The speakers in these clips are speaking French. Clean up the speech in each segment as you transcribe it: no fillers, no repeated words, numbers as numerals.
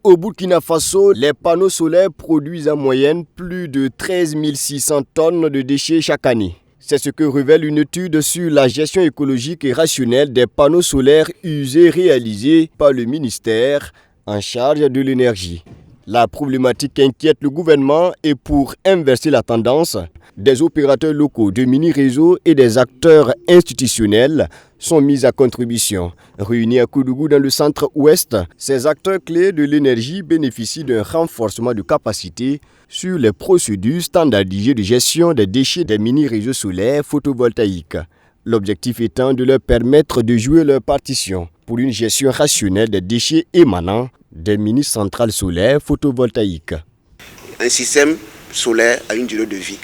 Au Burkina Faso, les panneaux solaires produisent en moyenne plus de 13 600 tonnes de déchets chaque année. C'est ce que révèle une étude sur la gestion écologique et rationnelle des panneaux solaires usés réalisée par le ministère en charge de l'énergie. La problématique inquiète le gouvernement et pour inverser la tendance, des opérateurs locaux de mini-réseaux et des acteurs institutionnels sont mis à contribution. Réunis à Koudougou dans le centre-ouest, ces acteurs clés de l'énergie bénéficient d'un renforcement de capacité sur les procédures standardisées de gestion des déchets des mini-réseaux solaires photovoltaïques. L'objectif étant de leur permettre de jouer leur partition pour une gestion rationnelle des déchets émanant des mini-centrales solaires photovoltaïques. Un système solaire a une durée de vie.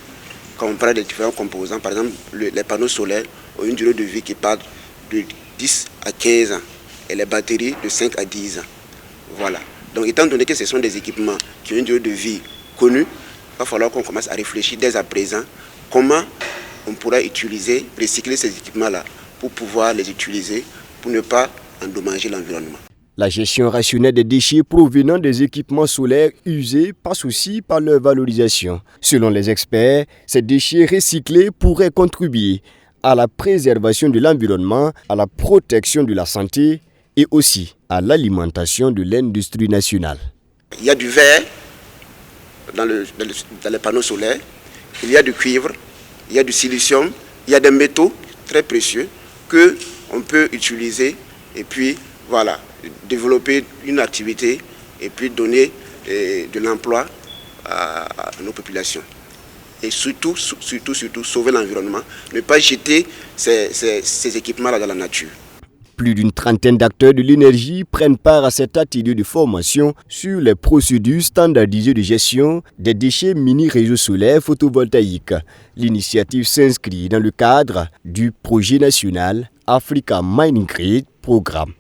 Quand on parle des différents composants, par exemple, les panneaux solaires ont une durée de vie qui part de 10 à 15 ans et les batteries de 5 à 10 ans. Voilà. Donc, étant donné que ce sont des équipements qui ont une durée de vie connue, il va falloir qu'on commence à réfléchir dès à présent comment on pourra recycler ces équipements-là pour pouvoir les utiliser pour ne pas endommager l'environnement. La gestion rationnelle des déchets provenant des équipements solaires usés passe aussi par leur valorisation. Selon les experts, ces déchets recyclés pourraient contribuer à la préservation de l'environnement, à la protection de la santé et aussi à l'alimentation de l'industrie nationale. Il y a du verre dans les panneaux solaires, il y a du cuivre, il y a du silicium, il y a des métaux très précieux qu'on peut utiliser et puis voilà, développer une activité et puis donner de l'emploi à nos populations. Et surtout, sauver l'environnement, ne pas jeter ces équipements-là dans la nature. Plus d'une trentaine d'acteurs de l'énergie prennent part à cet atelier de formation sur les procédures standardisées de gestion des déchets mini-réseaux solaires photovoltaïques. L'initiative s'inscrit dans le cadre du projet national Africa Mining Grid Programme.